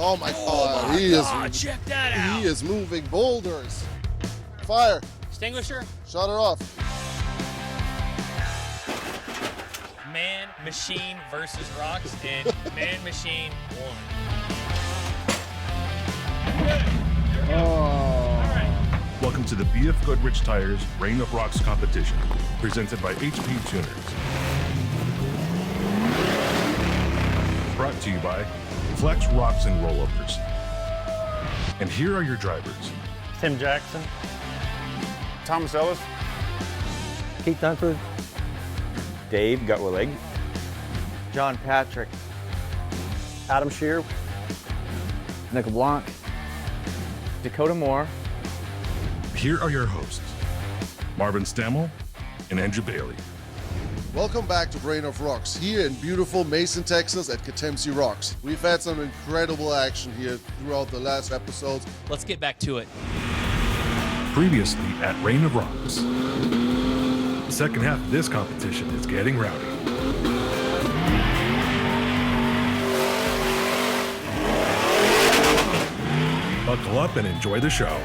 Oh my God, check that out. he is moving boulders. Fire. Extinguisher? Shut her off. Man Machine versus Rocks, and Man Machine won. Welcome to the BF Goodrich Tires Reign of Rocks competition, presented by HP Tuners. Brought to you by Flex Rocks and Rollovers. And here are your drivers. Tim Jackson, Thomas Ellis, Keith Dunford, Dave Gutwillig, John Patrick, Adam Shear, Nick LeBlanc, Dakota Moore. Here are your hosts, Marvin Stammel and Andrew Bailey. Welcome back to Brain of Rocks, here in beautiful Mason, Texas at Mctim Rocks. We've had some incredible action here throughout the last episodes. Let's get back to it. Previously at Reign of Rocks. The second half of this competition is getting rowdy. Buckle up and enjoy the show.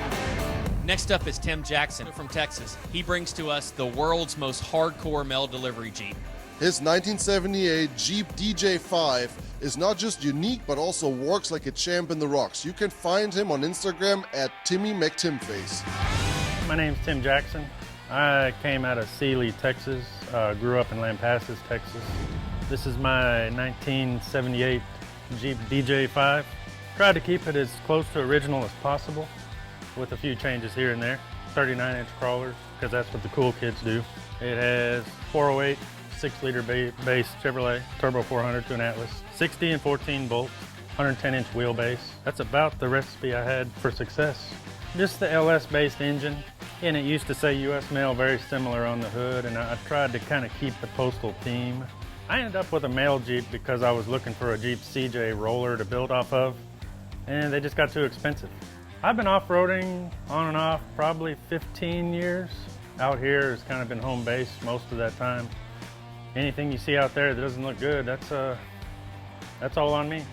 Next up is Tim Jackson from Texas. He brings to us the world's most hardcore mail delivery Jeep. His 1978 Jeep DJ5 is not just unique, but also works like a champ in the rocks. You can find him on Instagram at Timmy McTimface. my name's Tim Jackson. I came out of Sealy, Texas, grew up in Lampasas, Texas. This is my 1978 Jeep DJ5. Tried to keep it as close to original as possible with a few changes here and there. 39-inch crawlers, because that's what the cool kids do. It has 408, 6-liter base Chevrolet, Turbo 400 to an Atlas, 60 and 14 bolts, 110-inch wheelbase. That's about the recipe I had for success. Just the LS-based engine, and it used to say US Mail very similar on the hood, and I tried to kind of keep the postal theme. I ended up with a mail Jeep because I was looking for a Jeep CJ roller to build off of, and they just got too expensive. I've been off-roading on and off probably 15 years. Out here has kind of been home base most of that time. Anything you see out there that doesn't look good, that's all on me.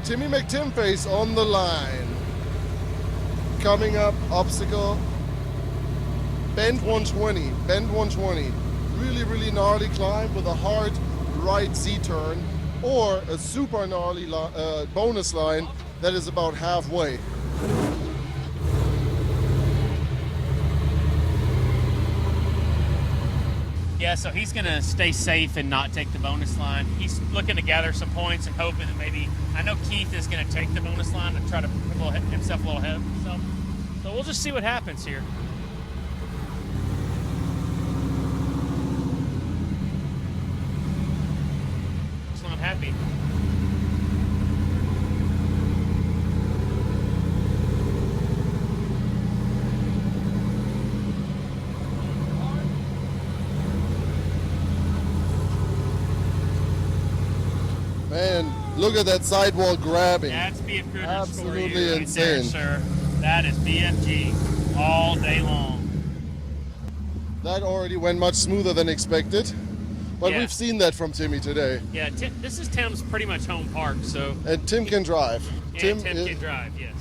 Timmy McTimface on the line. Coming up, obstacle, bend 120, bend 120. Really, really gnarly climb with a hard right Z-turn, or a super gnarly bonus line that is about halfway. Yeah, so he's going to stay safe and not take the bonus line. He's looking to gather some points and hoping that maybe, I know Keith is going to take the bonus line and try to put himself a little ahead of himself. So we'll just see what happens here. He's not happy. Man, look at that sidewall grabbing. That's BF Goodrich Absolutely for you right insane. there, sir. That is BFG all day long. That already went much smoother than expected, but Yeah. we've seen that from Timmy today. Yeah, this is Tim's pretty much home park, so And Tim can drive. yeah, Tim can drive, yes.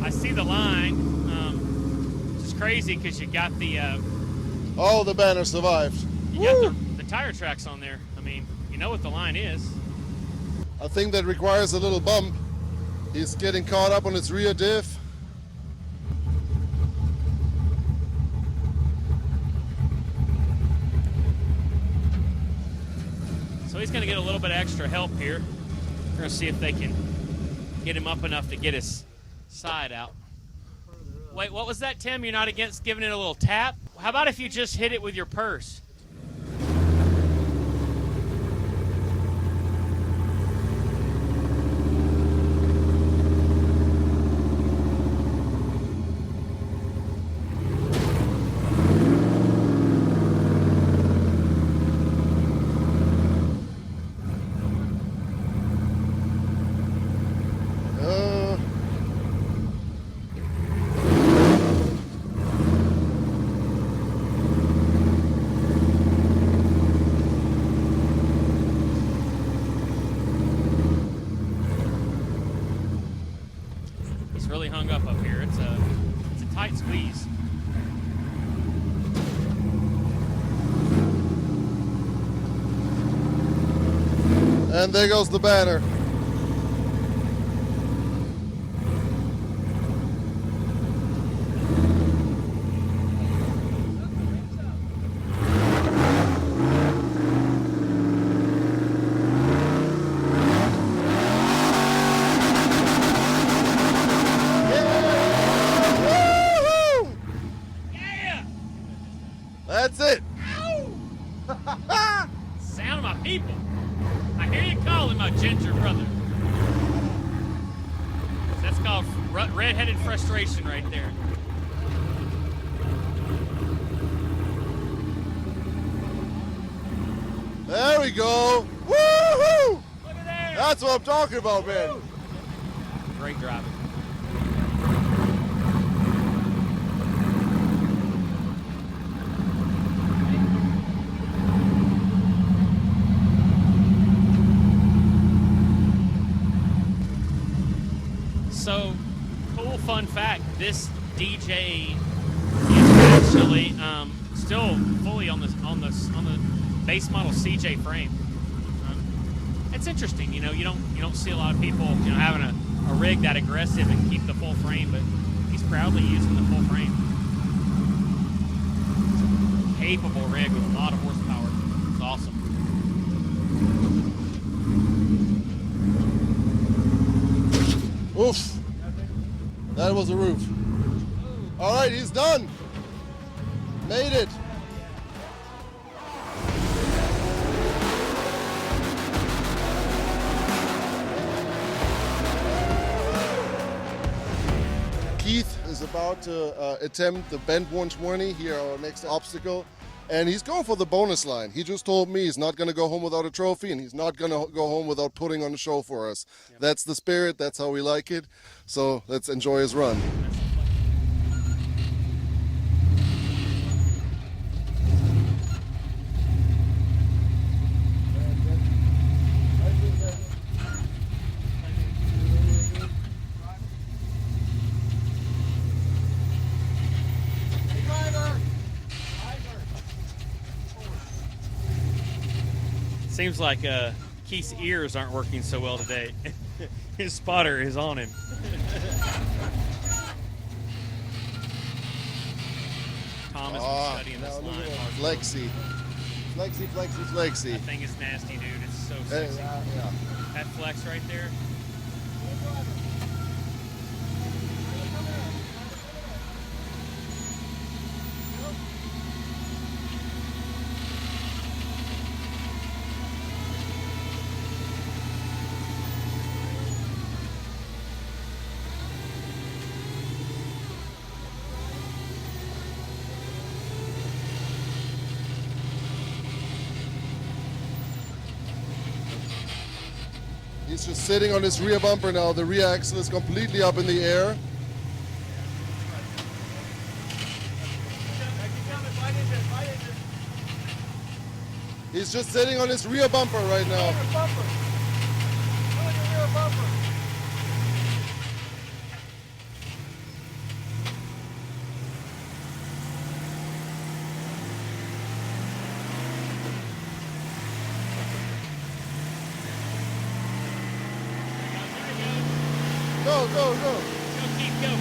I see the line. It's crazy because you got the Oh, the banner survived. you got the tire tracks on there. I mean, you know what the line is. I think that requires a little bump. He's getting caught up on his rear diff. So he's going to get a little bit extra help here. We're going to see if they can get him up enough to get his side out. Wait, what was that, Tim? You're not against giving it a little tap? How about if you just hit it with your purse? really hung up here. It's a tight squeeze. And there goes the banner. Yeah! That's it. Sound of my people. I hear you calling my ginger brother. That's called red-headed frustration right there. There we go. Woo-hoo! Look at there. That's what I'm talking about, man. Great driving. So, cool fun fact, this DJ is actually still fully on the base model CJ frame. It's interesting, you know, you don't see a lot of people, you know, having a rig that aggressive and keep the full frame, but he's proudly using the full frame. It's a capable rig with a lot of horsepower. It's awesome. Oof. That was a roof. All right, he's done. Made it. Keith is about to attempt the bend 120 here, our next obstacle. And he's going for the bonus line. He just told me he's not going to go home without a trophy, and he's not going to go home without putting on a show for us. Yep. That's the spirit. That's how we like it. So let's enjoy his run. Seems like Keith's ears aren't working so well today. His spotter is on him. Thomas been studying this line. Flexi. That thing is nasty, dude. It's so sexy. Yeah. That flex right there. He's just sitting on his rear bumper now. The rear axle is completely up in the air. He's just sitting on his rear bumper right now. Go, go, go. Go, Keith, go.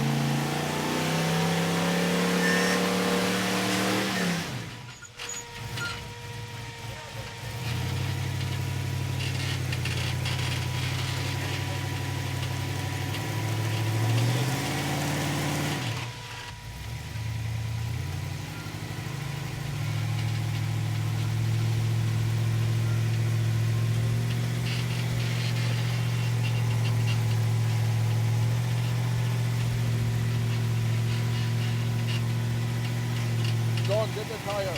John, get the tire.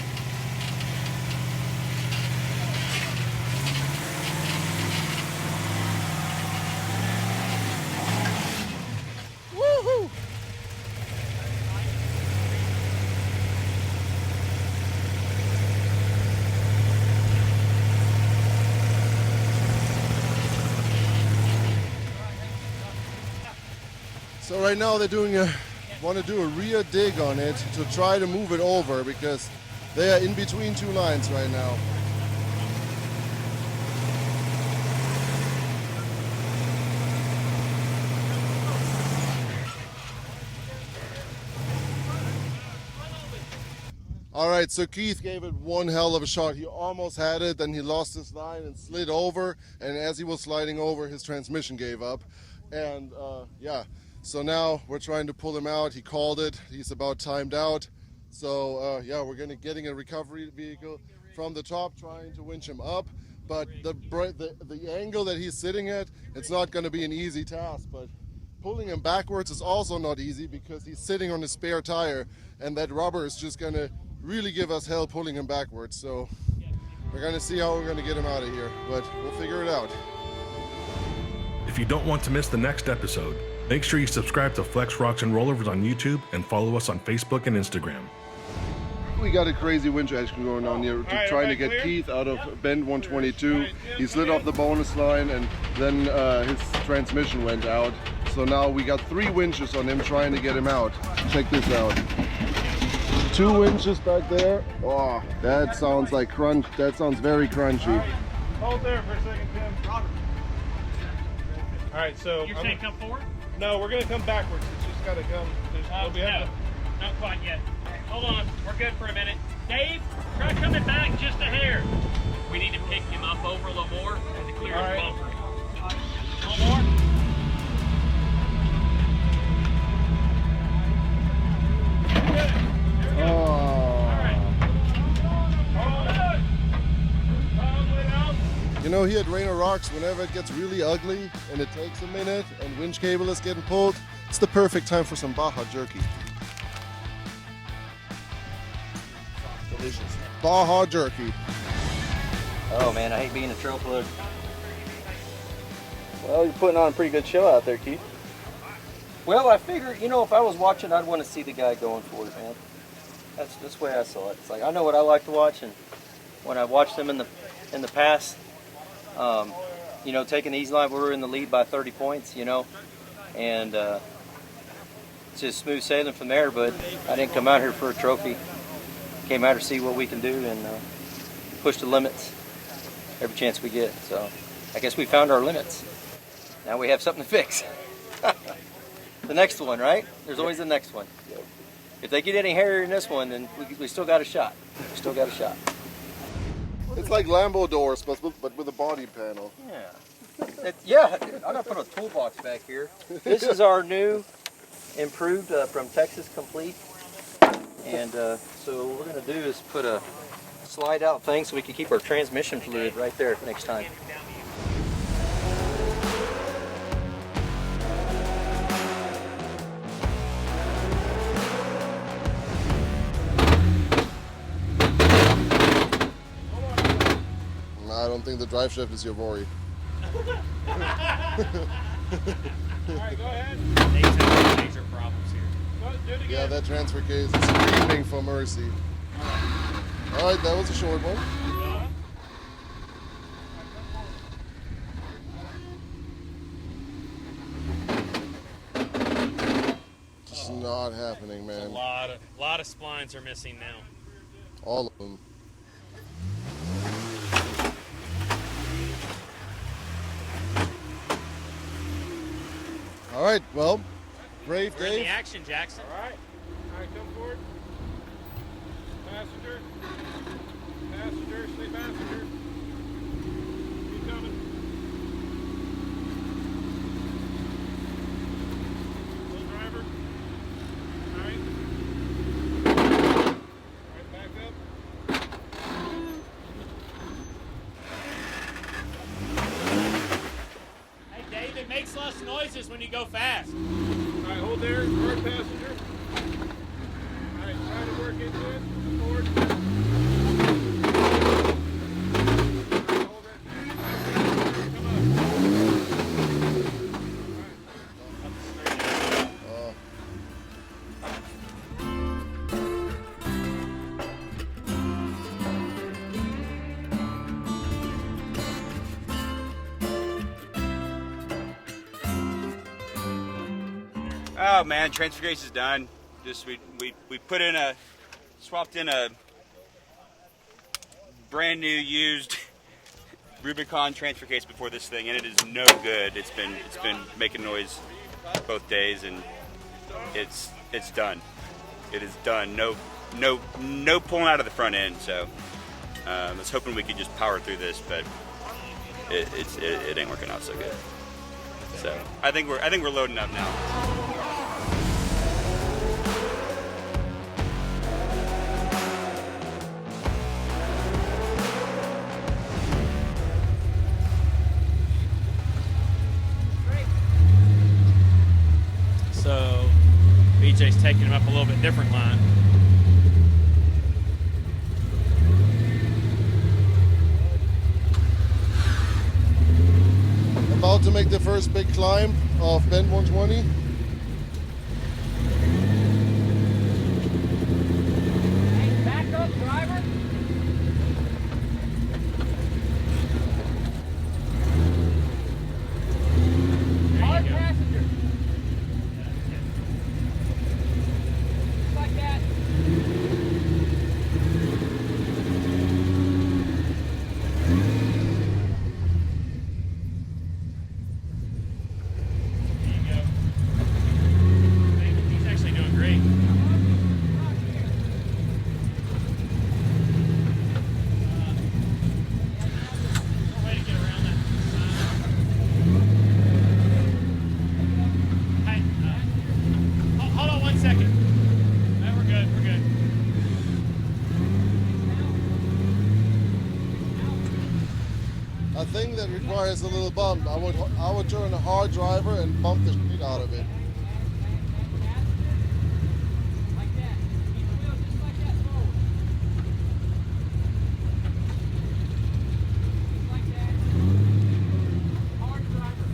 Woohoo! So right now they're want to do a rear dig on it to try to move it over because they are in between two lines right now. All right, so Keith gave it one hell of a shot. He almost had it, then he lost his line and slid over, and as he was sliding over, his transmission gave up. And yeah, so now we're trying to pull him out. He called it. He's about timed out. So yeah, we're getting a recovery vehicle from the top, trying to winch him up. But the angle that he's sitting at, it's not going to be an easy task. But pulling him backwards is also not easy because he's sitting on a spare tire, and that rubber is just going to really give us hell pulling him backwards. So we're going to see how we're going to get him out of here, but we'll figure it out. If you don't want to miss the next episode, make sure you subscribe to Flex Rocks and Rollovers on YouTube and follow us on Facebook and Instagram. We got a crazy winch action going on here, trying to get Keith out of bend 122. He slid off the bonus line and then his transmission went out. So now we got 3 winches on him trying to get him out. Check this out. 2 winches back there. Oh, that sounds like crunch. That sounds very crunchy. Hold there for a second, Tim. All right, so You're saying come forward? no, we're gonna come backwards. It's just gotta come. No, not quite yet. Hold on, we're good for a minute. Dave, try coming back just a hair. We need to pick him up over a little more to clear his bumper. A little more. You know, here at Rainer Rocks, whenever it gets really ugly and it takes a minute and winch cable is getting pulled, it's the perfect time for some Baja jerky. Delicious. Baja jerky. Oh man, I hate being a trail plug. Well, you're putting on a pretty good show out there, Keith. Well, I figured, you know, if I was watching, I'd want to see the guy going for it, man. That's the way I saw it. It's like, I know what I like to watch, and when I watched them in the past, you know, taking the easy line, we were in the lead by 30 points, you know, and it's just smooth sailing from there. But I didn't come out here for a trophy. Came out to see what we can do and push the limits every chance we get. So I guess we found our limits. Now we have something to fix. The next one, right? There's always the next one. If they get any hairier in this one, then we still got a shot. We still got a shot. It's like Lambo doors, but with a body panel. Yeah. Yeah, I'm going to put a toolbox back here. This is our new, improved from Texas Complete. And so what we're going to do is put a slide out thing so we can keep our transmission fluid right there next time. I don't think the drive shaft is your worry. All right, go ahead. Major problems here. Do it again. Yeah, that transfer case is screaming for mercy. All right, that was a short one. Just not happening, man. A lot of splines are missing now. All of them. All right, well, brave We're in the Dave. action, Jackson. All right, come forward. Passenger, stay passenger. Keep coming. Full driver. All right. All right, back up. Hey, Dave, it makes less noises when you go fast. All right, hold there, hard passenger. All right, try to work into it. Forward. Hold it. Come on. Oh man, transfer case is done. Just we swapped in a brand new used Rubicon transfer case before this thing, and it is no good. It's been making noise both days, and it's done. It is done. No pulling out of the front end. So I was hoping we could just power through this, but it ain't working out so good. So I think we're loading up now. So BJ's taking him up a little bit different line. About to make the first big climb of bend 120. Hey, back up, driver. Hard passenger. Just like that. He's actually doing great. Way to get around that. Hey, hold on 1 second. No, we're good. We're good. A thing that requires a little bump. I would turn a hard driver and bump the shit out of it. Like that. Keep the wheel just like that forward. Just like that. Hard driver.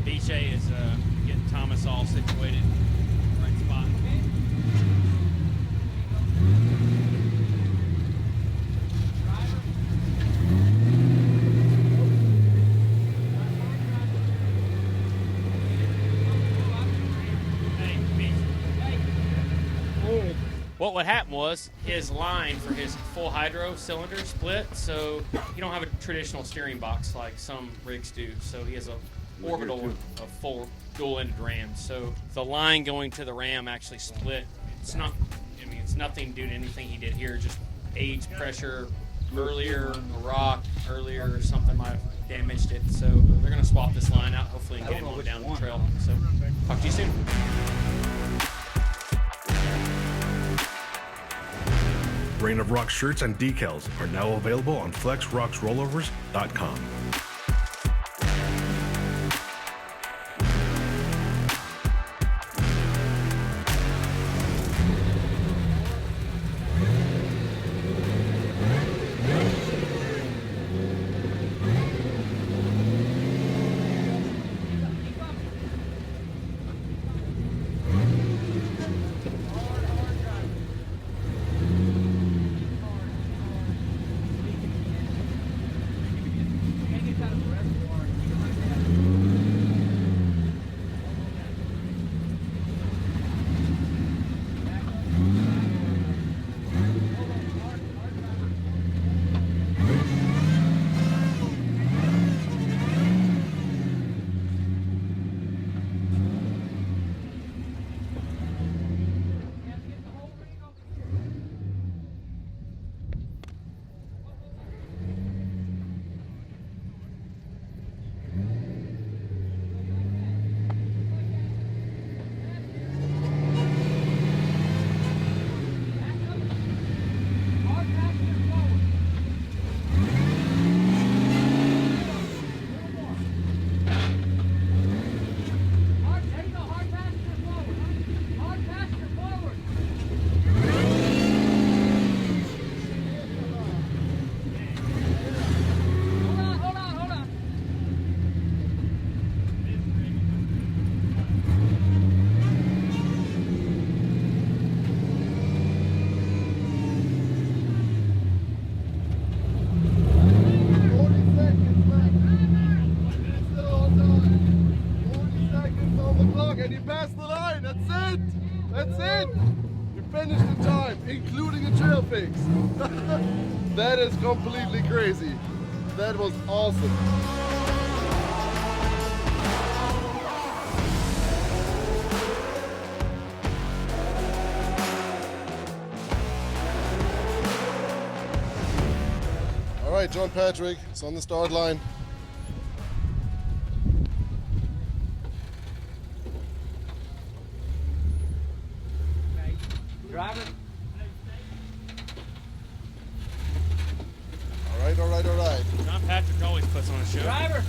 BJ is getting Thomas all situated. Right spot. What happened was his line for his full hydro cylinder split, so you don't have a traditional steering box like some rigs do. So he has a orbital with a full dual-ended ram. So the line going to the ram actually split. It's not, I mean, it's nothing due to anything he did here. Just age, pressure earlier, a rock earlier, or something might have damaged it. So they're going to swap this line out, hopefully, and get him on down the trail. So talk to you soon. Rain of Rock shirts and decals are now available on flexrocksrollovers.com. and he passed the line. That's it. That's it. You finished in time, including a trail fix. That is completely crazy. That was awesome. All right, John Patrick is on the start line. Driver. All right. John Patrick always puts on a show. Driver.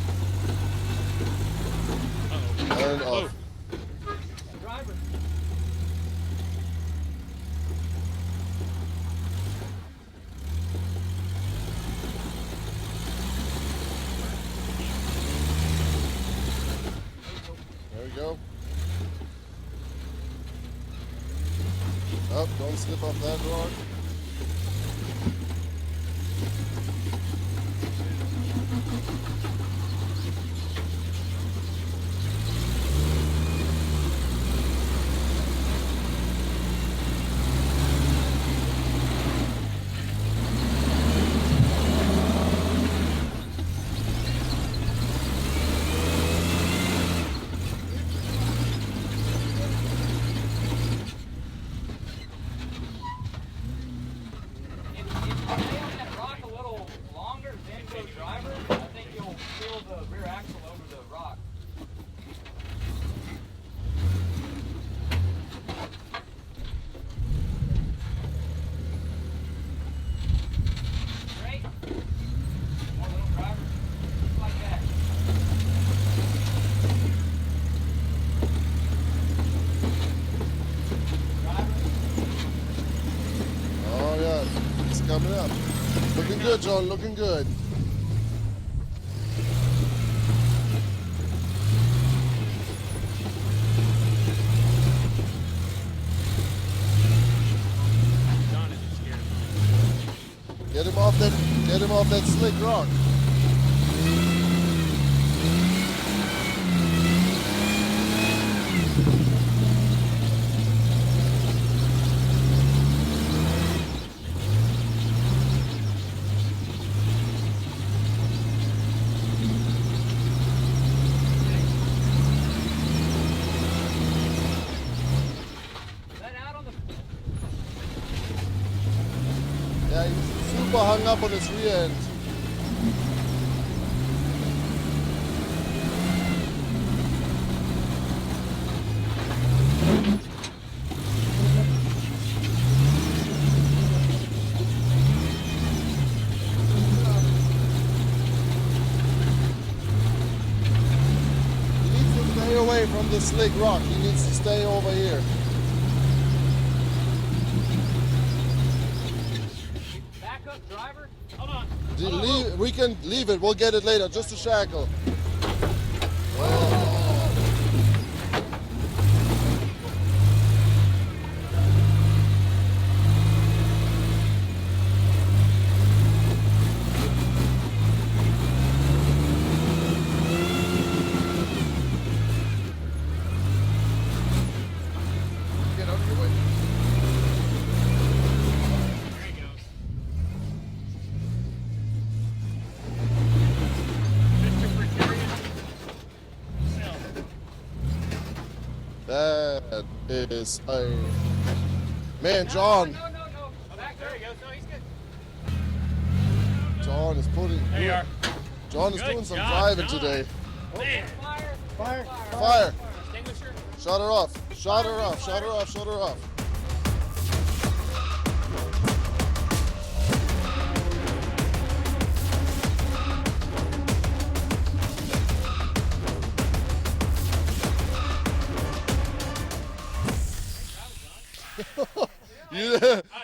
Uh-oh. And off. Driver. There we go. Oh, don't slip off that rock. Oh yeah, it's coming up. Looking good, John, looking good. John is just scared. Get him off that slick rock. Yeah, he's super hung up on his rear end. He needs to stay away from the slick rock. He needs to stay over here. Driver. Hold on. We can leave it. We'll get it later. Just a shackle. Get out of your way. There he goes. Mr. Precarious himself. That is a man, John. No. Back there he goes. No, he's good. John is putting. There you are. John is Good doing some job, driving John. today. Man. Fire! Extinguisher. Shut her off! Shut her off! Shut her off! Shut her off!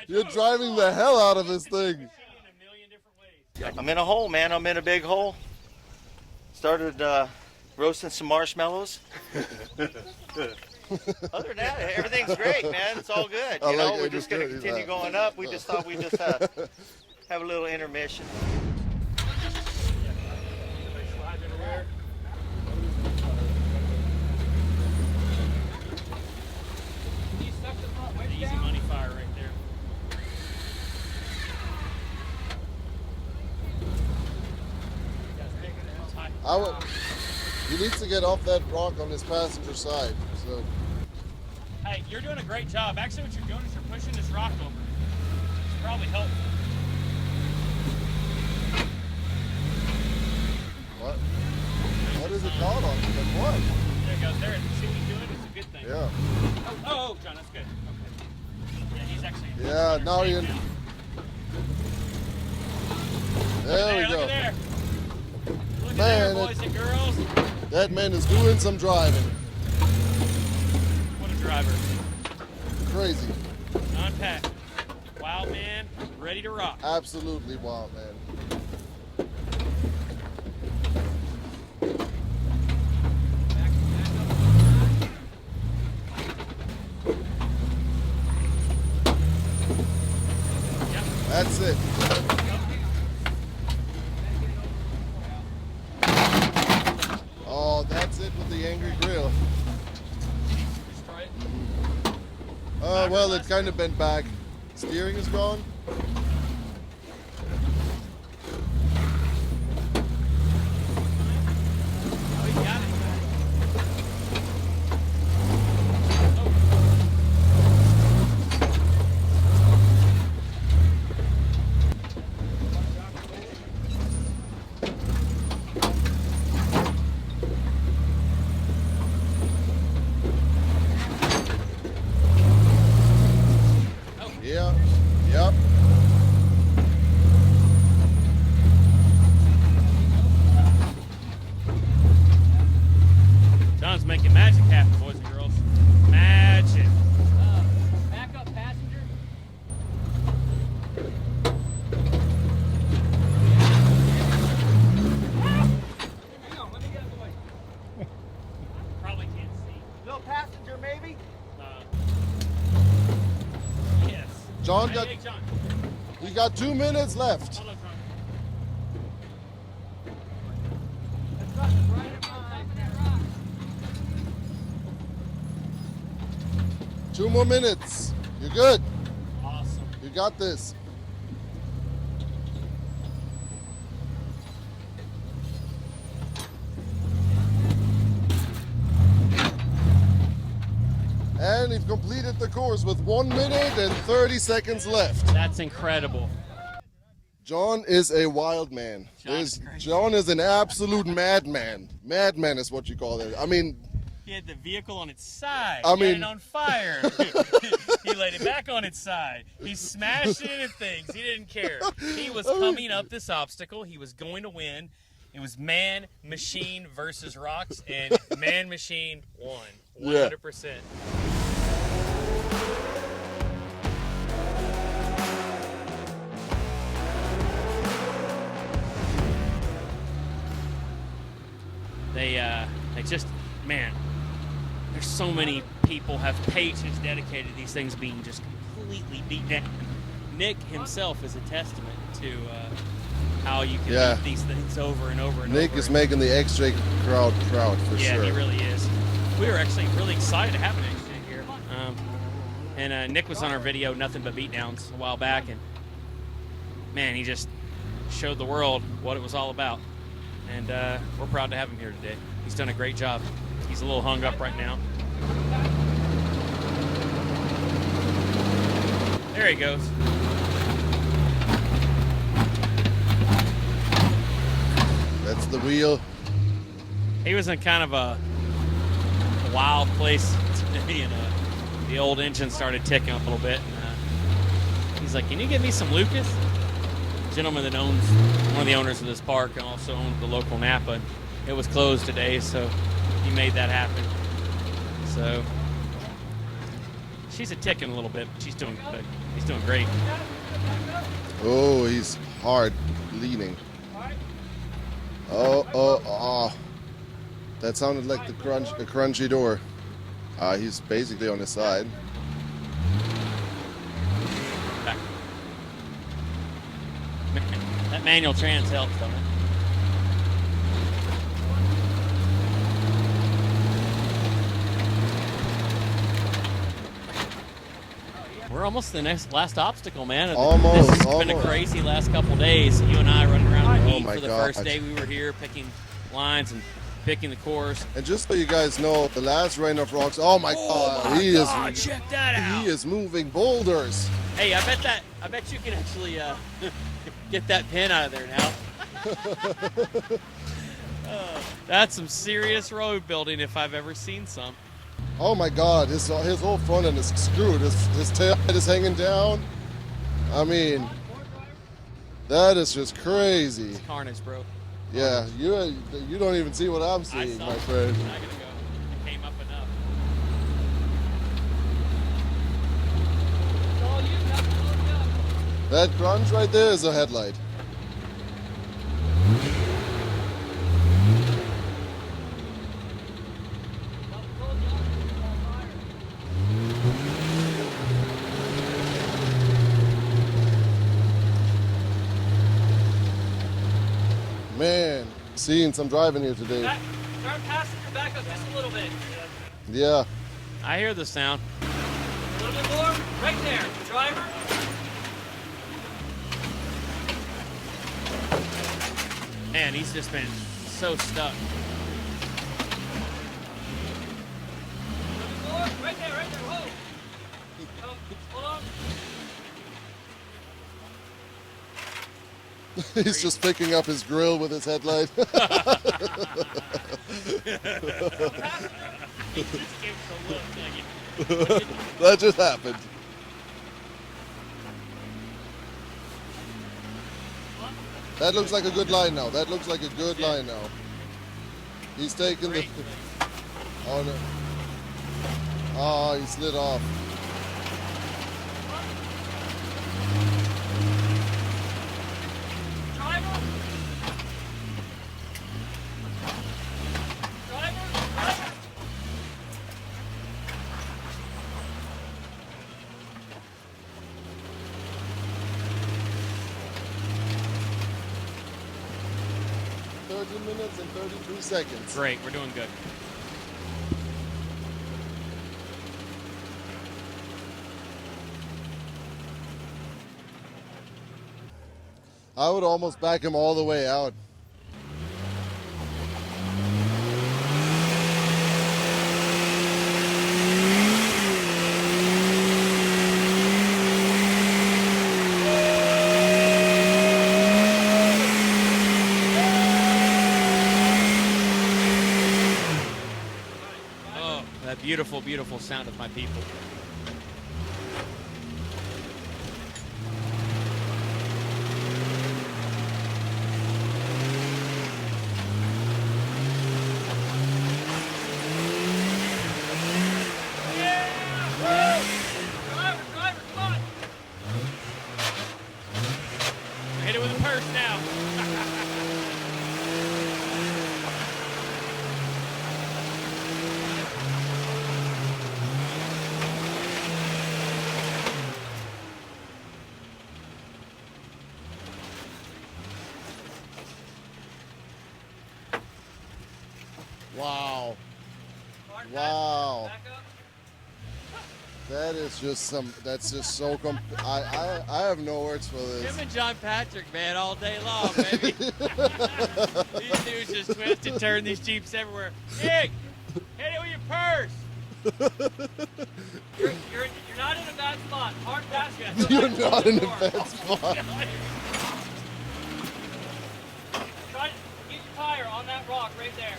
You're driving the hell out of this thing. I'm in a hole, man. I'm in a big hole. Started roasting some marshmallows. Other than that, everything's great, man. It's all good. You know, we're just going to continue going up. We just thought we'd just have a little intermission. He needs to get off that rock on his passenger side. So. Hey, you're doing a great job. Actually, what you're doing is you're pushing this rock over. It's probably helpful. What? What is it called on? Like what? There it goes. There. See what he's doing? It's a good thing. Yeah. Oh, John, that's good. Okay. Yeah, he's actually. Yeah, now you. There we go. Look at there. Look at Man, there, boys and girls. That man is doing some driving. What a driver. Crazy. Non-pack. Wild man, ready to rock. Absolutely wild, man. That's it. Oh, that's it with the angry grill. Destroy it. Well, it's kind of bent back. Steering is gone. Oh, you got it. Yeah. Yep. John's making magic happen, boys and girls. Magic. Back up, passenger. Hang on, let me get out of the way. Probably can't see. No passenger, maybe? Yes. John Hey, got. hey, John. We got 2 minutes left. Hold on, John. 2 more minutes. You're good. Awesome. You got this. And you've completed the course with 1 minute and 30 seconds left. That's incredible. John is a wild man. John is an absolute madman. Madman is what you call it. I mean, He had the vehicle on its side. I He mean- had it on fire. He laid it back on its side. He smashed it into things. He didn't care. He was coming up this obstacle. He was going to win. It was man, machine versus rocks, and man, machine won. 100%. They just, man, there's so many people have pages dedicated to these things being just completely beat down. Nick himself is a testament to how you can beat these things over and over and Nick over. is making the X-Ray crowd proud for sure. Yeah, he really is. We were actually really excited to have an X-Ray here. And Nick was on our video, Nothing But Beatdowns, a while back, and man, he just showed the world what it was all about. And we're proud to have him here today. He's done a great job. He's a little hung up right now. There he goes. That's the wheel. He was in kind of a wild place today, and the old engine started ticking up a little bit. And, he's like, "Can you get me some Lucas?" The gentleman that owns, one of the owners of this park, and also owns the local Napa. And it was closed today, so he made that happen. So she's a ticking a little bit, but she's doing good. He's doing great. Oh, he's hard leaning. Oh. That sounded like the crunchy door. He's basically on his side. Back. That manual trans helps, don't it? We're almost to the last obstacle, man. Almost, This has been a almost. crazy last couple days. You and I running around the Oh heat my for the God. first day we were here, picking lines and picking the course. And just so you guys know, the last rain of rocks, oh my God, he Check that out. he is moving boulders. Hey, I bet you can actually get that pin out of there now. That's some serious road building if I've ever seen some. Oh my God, his whole front end is screwed. His tail head is hanging down. I mean, that is just crazy. It's carnage, bro. Yeah, you don't even see what I'm seeing, my friend. I'm not gonna go. It came up enough. That crunch right there is a headlight. Man, seeing some driving here today. Start passing your back up just a little bit. Yeah. I hear the sound. A little bit more. Right there. Driver. Man, he's just been so stuck. A little bit more. Right there. Whoa. Hold on. He's just picking up his grill with his headlight. He just gave us a look like That just happened. That looks like a good line now. That looks like a good line now. He's taking the... Oh, no. Oh, he slid off. Driver. 13 minutes and 33 seconds. great. We're doing good. I would almost back him all the way out. Oh, that beautiful, beautiful sound of my people. Hit it with a purse now. Wow. Wow. That is just some, that's just so, I have no words for this. Him and John Patrick, man, all day long, baby. These dudes just twist and turn these Jeeps everywhere. Nick, hit it with your purse. You're not in a bad spot. Hard pass. You're not in a bad spot. Try to get your tire on that rock right there.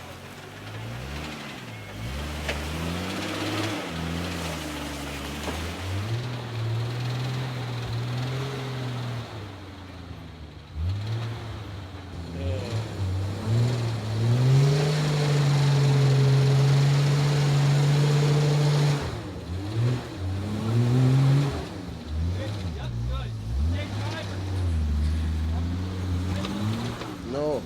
No.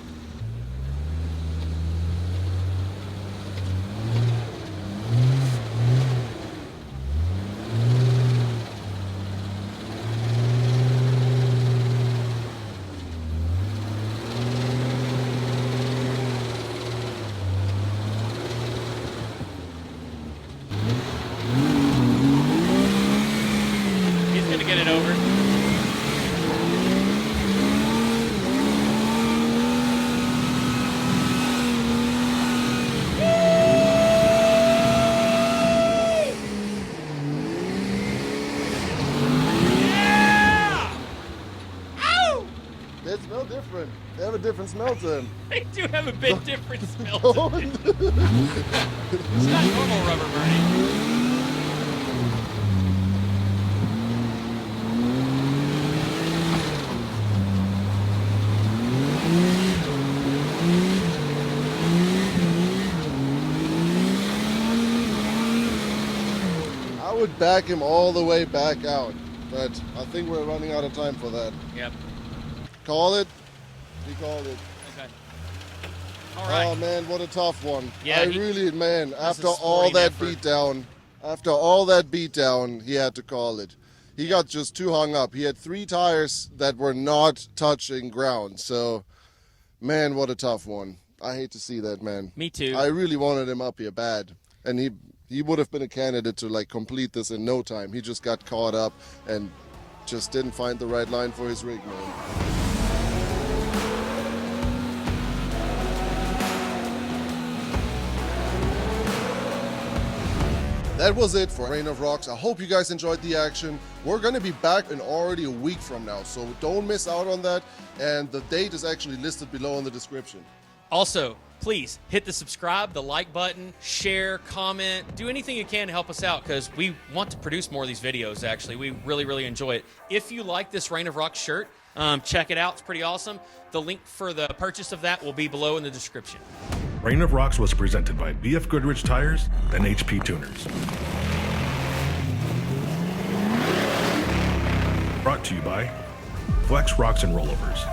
He's going to get it over. a different smell to them. They do have a bit different smell to them. It's not normal rubber burning. I would back him all the way back out, but I think we're running out of time for that. Yep. Call it. He called it. Okay. All right. Oh man, what a tough one. Yeah, After a all sporting that effort. beatdown, he had to call it. He got just too hung up. He had 3 tires that were not touching ground. So, man, what a tough one. I hate to see that, man. Me too. I really wanted him up here bad, and he would have been a candidate to like complete this in no time. He just got caught up and just didn't find the right line for his rig, man. That was it for Rain of Rocks. I hope you guys enjoyed the action. We're going to be back in already a week from now, so don't miss out on that. And the date is actually listed below in the description. Also, please hit the subscribe, the like button, share, comment, do anything you can to help us out because we want to produce more of these videos, actually. We really, really enjoy it. If you like this Rain of Rocks shirt, check it out. It's pretty awesome. The link for the purchase of that will be below in the description. Rain of Rocks was presented by BF Goodrich Tires and HP Tuners. Brought to you by Flex Rocks and Rollovers.